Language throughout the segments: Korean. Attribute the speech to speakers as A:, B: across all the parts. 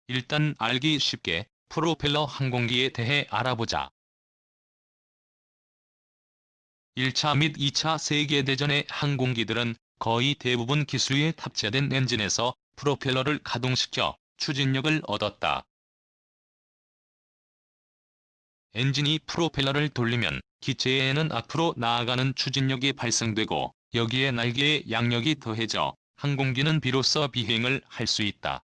A: 일단 알기 쉽게 프로펠러 항공기에 대해 알아보자. 1차 및 2차 세계대전의 항공기들은 거의 대부분 기수에 탑재된 엔진에서 프로펠러를 가동시켜 추진력을 얻었다. 엔진이 프로펠러를 돌리면 기체에는 앞으로 나아가는 추진력이 발생되고 여기에 날개의 양력이 더해져 항공기는 비로소 비행을 할 수 있다.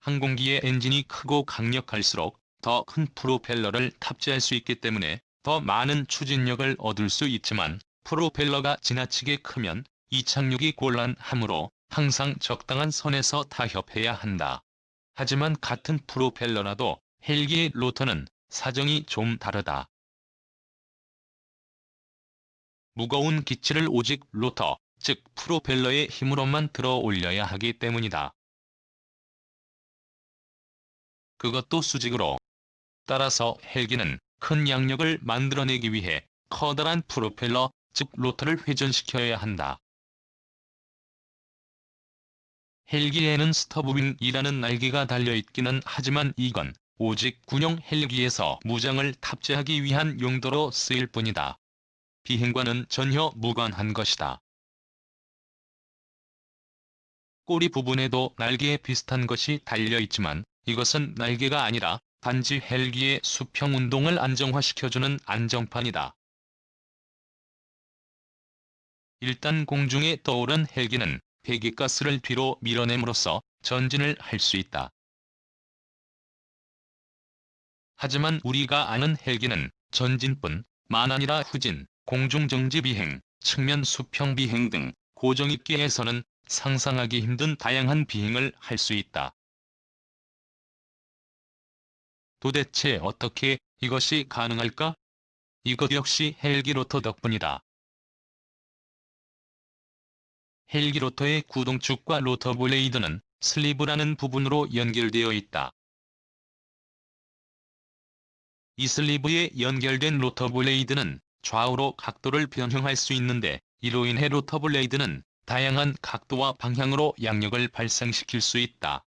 A: 항공기의 엔진이 크고 강력할수록 더 큰 프로펠러를 탑재할 수 있기 때문에 더 많은 추진력을 얻을 수 있지만 프로펠러가 지나치게 크면 이착륙이 곤란하므로 항상 적당한 선에서 타협해야 한다. 하지만 같은 프로펠러라도 헬기의 로터는 사정이 좀 다르다. 무거운 기체를 오직 로터, 즉 프로펠러의 힘으로만 들어 올려야 하기 때문이다. 그것도 수직으로. 따라서 헬기는 큰 양력을 만들어내기 위해 커다란 프로펠러, 즉 로터를 회전시켜야 한다. 헬기에는 스터브윙이라는 날개가 달려있기는 하지만 이건 오직 군용 헬기에서 무장을 탑재하기 위한 용도로 쓰일 뿐이다. 비행과는 전혀 무관한 것이다. 꼬리 부분에도 날개에 비슷한 것이 달려있지만 이것은 날개가 아니라 단지 헬기의 수평 운동을 안정화시켜주는 안정판이다. 일단 공중에 떠오른 헬기는 배기가스를 뒤로 밀어냄으로써 전진을 할 수 있다. 하지만 우리가 아는 헬기는 전진뿐만 아니라 후진, 공중정지 비행, 측면 수평 비행 등 고정입기에서는 상상하기 힘든 다양한 비행을 할 수 있다. 도대체 어떻게 이것이 가능할까? 이것 역시 헬기 로터 덕분이다. 헬기 로터의 구동축과 로터 블레이드는 슬리브라는 부분으로 연결되어 있다. 이 슬리브에 연결된 로터 블레이드는 좌우로 각도를 변형할 수 있는데 이로 인해 로터 블레이드는 다양한 각도와 방향으로 양력을 발생시킬 수 있다.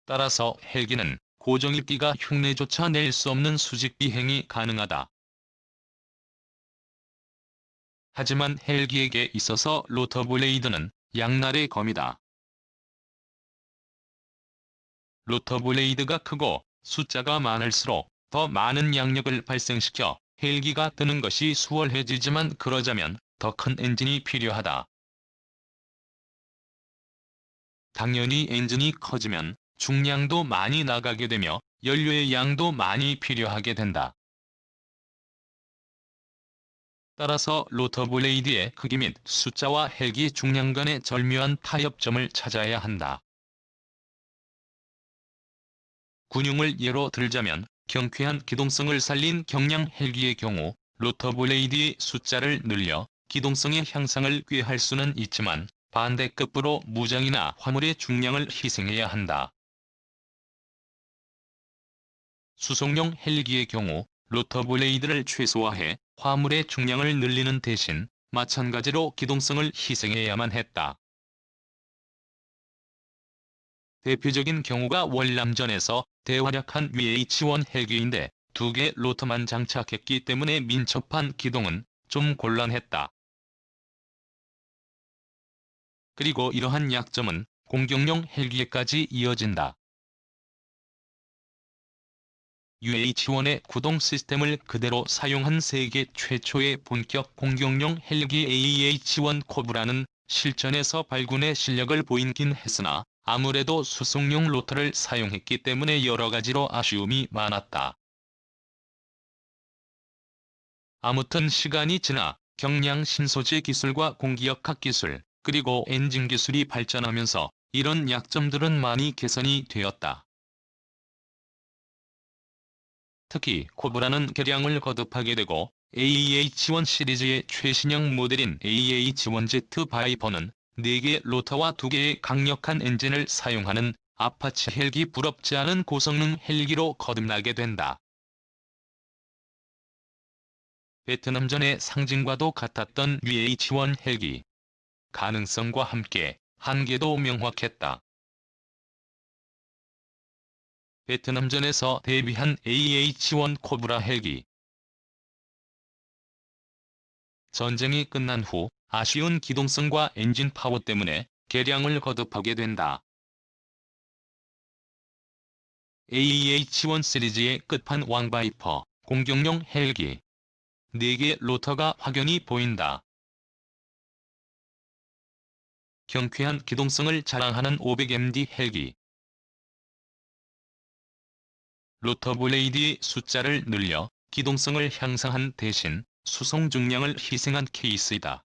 A: 따라서 헬기는 고정입기가 흉내조차 낼 수 없는 수직 비행이 가능하다. 하지만 헬기에게 있어서 로터 블레이드는 양날의 검이다. 로터 블레이드가 크고 숫자가 많을수록 더 많은 양력을 발생시켜 헬기가 뜨는 것이 수월해지지만 그러자면 더 큰 엔진이 필요하다. 당연히 엔진이 커지면 중량도 많이 나가게 되며 연료의 양도 많이 필요하게 된다. 따라서 로터 블레이드의 크기 및 숫자와 헬기 중량 간의 절묘한 타협점을 찾아야 한다. 군용을 예로 들자면 경쾌한 기동성을 살린 경량 헬기의 경우 로터 블레이드의 숫자를 늘려 기동성의 향상을 꾀할 수는 있지만 반대급부로 무장이나 화물의 중량을 희생해야 한다. 수송용 헬기의 경우 로터 블레이드를 최소화해 화물의 중량을 늘리는 대신 마찬가지로 기동성을 희생해야만 했다. 대표적인 경우가 월남전에서 대활약한 UH-1 헬기인데 두 개 로터만 장착했기 때문에 민첩한 기동은 좀 곤란했다. 그리고 이러한 약점은 공격용 헬기에까지 이어진다. UH-1의 구동 시스템을 그대로 사용한 세계 최초의 본격 공격용 헬기 AH-1 코브라는 실전에서 발군의 실력을 보이긴 했으나 아무래도 수송용 로터를 사용했기 때문에 여러 가지로 아쉬움이 많았다. 아무튼 시간이 지나 경량 신소재 기술과 공기역학 기술, 그리고 엔진 기술이 발전하면서 이런 약점들은 많이 개선이 되었다. 특히 코브라는 개량을 거듭하게 되고 AH-1 시리즈의 최신형 모델인 AH-1Z 바이퍼는 4개의 로터와 2개의 강력한 엔진을 사용하는 아파치 헬기 부럽지 않은 고성능 헬기로 거듭나게 된다. 베트남전의 상징과도 같았던 UH-1 헬기. 가능성과 함께 한계도 명확했다. 베트남전에서 대비한 AH-1 코브라 헬기. 전쟁이 끝난 후 아쉬운 기동성과 엔진 파워 때문에 개량을 거듭하게 된다. AH-1 시리즈의 끝판왕 바이퍼, 공격용 헬기. 4개 로터가 확연히 보인다. 경쾌한 기동성을 자랑하는 500MD 헬기. 로터 블레이드의 숫자를 늘려 기동성을 향상한 대신 수송 중량을 희생한 케이스이다.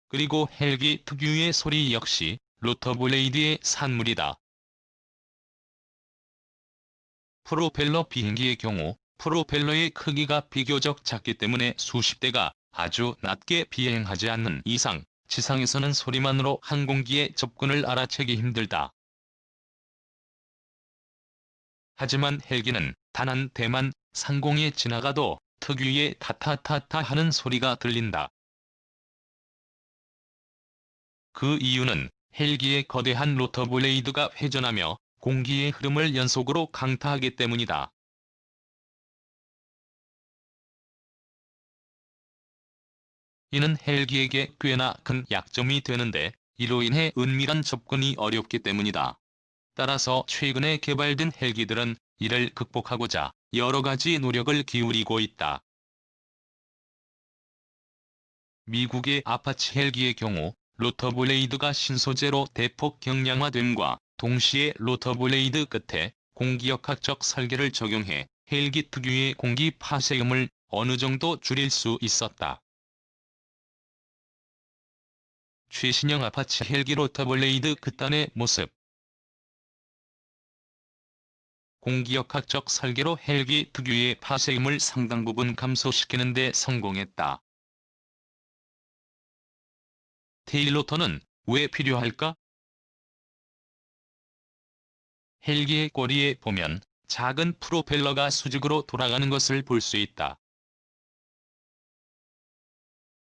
A: 그리고 헬기 특유의 소리 역시 로터 블레이드의 산물이다. 프로펠러 비행기의 경우 프로펠러의 크기가 비교적 작기 때문에 수십 대가 아주 낮게 비행하지 않는 이상 지상에서는 소리만으로 항공기의 접근을 알아채기 힘들다. 하지만 헬기는 단 한 대만 상공에 지나가도 특유의 타타타타 하는 소리가 들린다. 그 이유는 헬기의 거대한 로터 블레이드가 회전하며 공기의 흐름을 연속으로 강타하기 때문이다. 이는 헬기에게 꽤나 큰 약점이 되는데 이로 인해 은밀한 접근이 어렵기 때문이다. 따라서 최근에 개발된 헬기들은 이를 극복하고자 여러 가지 노력을 기울이고 있다. 미국의 아파치 헬기의 경우 로터 블레이드가 신소재로 대폭 경량화됨과 동시에 로터 블레이드 끝에 공기역학적 설계를 적용해 헬기 특유의 공기 파쇄음을 어느 정도 줄일 수 있었다. 최신형 아파치 헬기 로터 블레이드 끝단의 모습. 공기역학적 설계로 헬기 특유의 파쇄음을 상당 부분 감소시키는 데 성공했다. 테일 로터는 왜 필요할까? 헬기의 꼬리에 보면 작은 프로펠러가 수직으로 돌아가는 것을 볼 수 있다.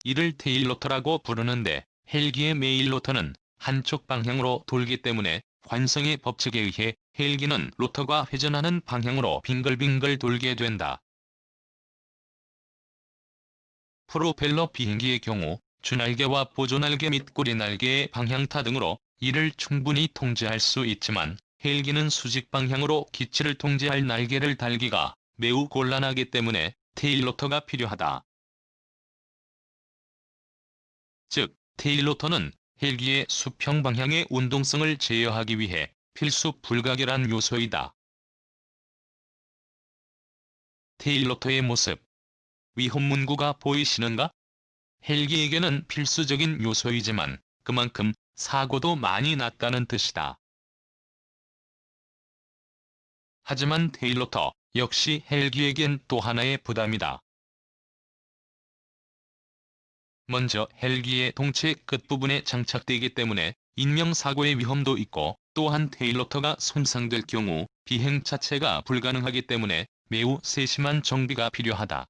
A: 이를 테일 로터라고 부르는데 헬기의 메인 로터는 한쪽 방향으로 돌기 때문에 관성의 법칙에 의해 헬기는 로터가 회전하는 방향으로 빙글빙글 돌게 된다. 프로펠러 비행기의 경우 주날개와 보조날개 및 꼬리날개의 방향타 등으로 이를 충분히 통제할 수 있지만 헬기는 수직 방향으로 기체를 통제할 날개를 달기가 매우 곤란하기 때문에 테일 로터가 필요하다. 즉, 테일 로터는 헬기의 수평 방향의 운동성을 제어하기 위해 필수 불가결한 요소이다. 테일 로터의 모습. 위험 문구가 보이시는가? 헬기에게는 필수적인 요소이지만 그만큼 사고도 많이 났다는 뜻이다. 하지만 테일 로터 역시 헬기에겐 또 하나의 부담이다. 먼저 헬기의 동체 끝부분에 장착되기 때문에 인명사고의 위험도 있고 또한 테일 로터가 손상될 경우 비행 자체가 불가능하기 때문에 매우 세심한 정비가 필요하다.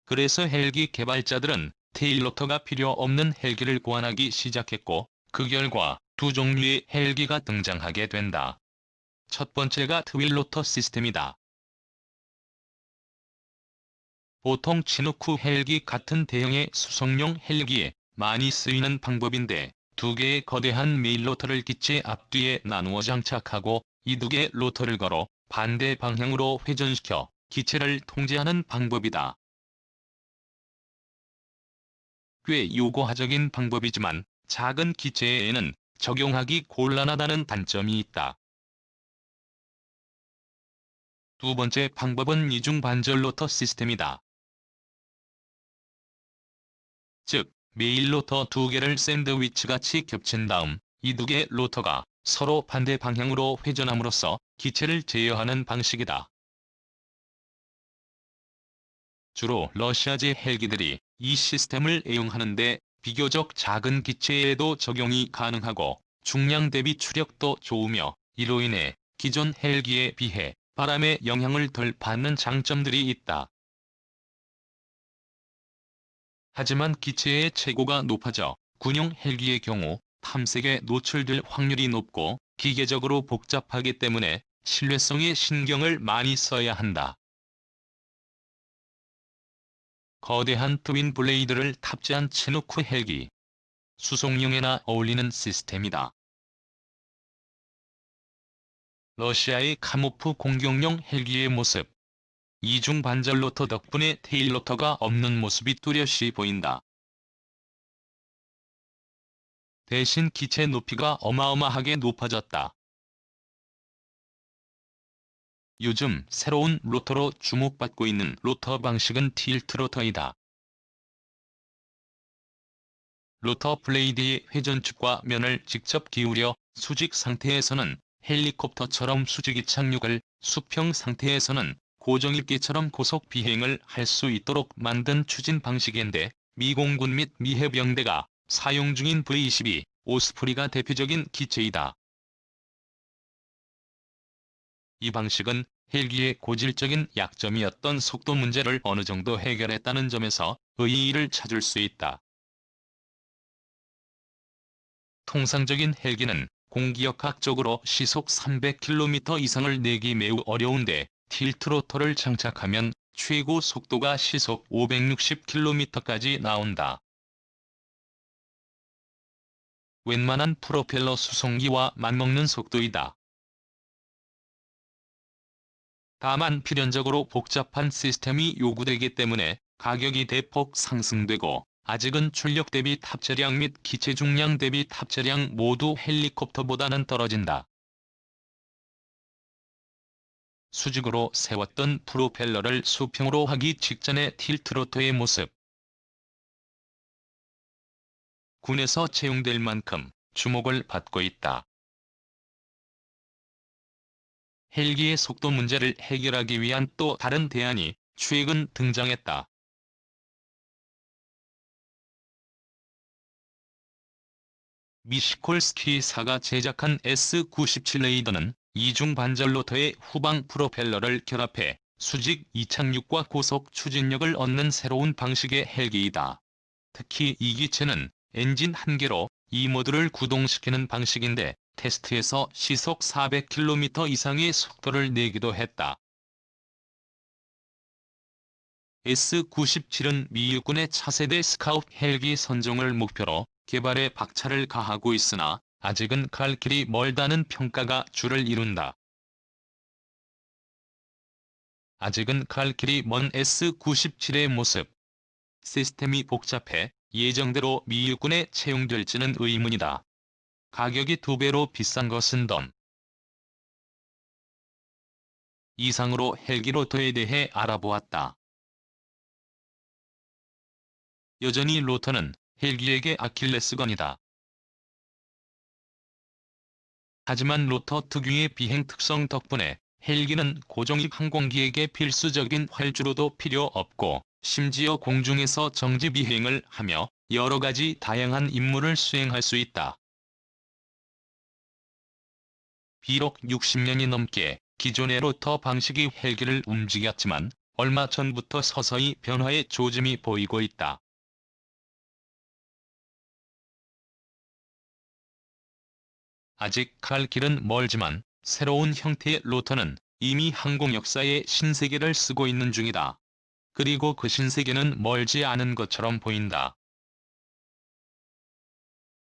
A: 그래서 헬기 개발자들은 테일 로터가 필요 없는 헬기를 고안하기 시작했고 그 결과 두 종류의 헬기가 등장하게 된다. 첫 번째가 트윌 로터 시스템이다. 보통 치누크 헬기 같은 대형의 수송용 헬기에 많이 쓰이는 방법인데 두 개의 거대한 메인 로터를 기체 앞뒤에 나누어 장착하고 이 두 개의 로터를 걸어 반대 방향으로 회전시켜 기체를 통제하는 방법이다. 꽤 요고화적인 방법이지만 작은 기체에는 적용하기 곤란하다는 단점이 있다. 두 번째 방법은 이중 반절 로터 시스템이다. 즉, 메인 로터 두 개를 샌드위치같이 겹친 다음 이 두 개의 로터가 서로 반대 방향으로 회전함으로써 기체를 제어하는 방식이다. 주로 러시아제 헬기들이 이 시스템을 애용하는데 비교적 작은 기체에도 적용이 가능하고 중량 대비 추력도 좋으며 이로 인해 기존 헬기에 비해 바람의 영향을 덜 받는 장점들이 있다. 하지만 기체의 체고가 높아져 군용 헬기의 경우 탐색에 노출될 확률이 높고 기계적으로 복잡하기 때문에 신뢰성에 신경을 많이 써야 한다. 거대한 트윈 블레이드를 탑재한 치누크 헬기. 수송용에나 어울리는 시스템이다. 러시아의 카모프 공격용 헬기의 모습. 이중 반절 로터 덕분에 테일 로터가 없는 모습이 뚜렷이 보인다. 대신 기체 높이가 어마어마하게 높아졌다. 요즘 새로운 로터로 주목받고 있는 로터 방식은 틸트 로터이다. 로터 블레이드의 회전축과 면을 직접 기울여 수직 상태에서는 헬리콥터처럼 수직 이착륙을, 수평 상태에서는 고정익기처럼 고속 비행을 할 수 있도록 만든 추진 방식인데, 미 공군 및 미 해병대가 사용 중인 V-22 오스프리가 대표적인 기체이다. 이 방식은 헬기의 고질적인 약점이었던 속도 문제를 어느 정도 해결했다는 점에서 의의를 찾을 수 있다. 통상적인 헬기는 공기역학적으로 시속 300km 이상을 내기 매우 어려운데, 틸트 로터를 장착하면 최고 속도가 시속 560km까지 나온다. 웬만한 프로펠러 수송기와 맞먹는 속도이다. 다만 필연적으로 복잡한 시스템이 요구되기 때문에 가격이 대폭 상승되고, 아직은 출력 대비 탑재량 및 기체 중량 대비 탑재량 모두 헬리콥터보다는 떨어진다. 수직으로 세웠던 프로펠러를 수평으로 하기 직전의 틸트 로터의 모습. 군에서 채용될 만큼 주목을 받고 있다. 헬기의 속도 문제를 해결하기 위한 또 다른 대안이 최근 등장했다. 미 시콜스키사가 제작한 S-97 레이더는 이중 반절 로터의 후방 프로펠러를 결합해 수직 이착륙과 고속 추진력을 얻는 새로운 방식의 헬기이다. 특히 이 기체는 엔진 한 개로 이 모두를 구동시키는 방식인데, 테스트에서 시속 400km 이상의 속도를 내기도 했다. S-97은 미 육군의 차세대 스카웃 헬기 선종을 목표로 개발에 박차를 가하고 있으나 아직은 갈 길이 멀다는 평가가 주를 이룬다. 아직은 갈 길이 먼 S-97의 모습. 시스템이 복잡해 예정대로 미 육군에 채용될지는 의문이다. 가격이 2배로 비싼 것은 덤. 이상으로 헬기 로터에 대해 알아보았다. 여전히 로터는 헬기에게 아킬레스건이다. 하지만 로터 특유의 비행 특성 덕분에 헬기는 고정익 항공기에게 필수적인 활주로도 필요 없고, 심지어 공중에서 정지 비행을 하며 여러 가지 다양한 임무를 수행할 수 있다. 비록 60년이 넘게 기존의 로터 방식이 헬기를 움직였지만, 얼마 전부터 서서히 변화의 조짐이 보이고 있다. 아직 갈 길은 멀지만 새로운 형태의 로터는 이미 항공 역사의 신세계를 쓰고 있는 중이다. 그리고 그 신세계는 멀지 않은 것처럼 보인다.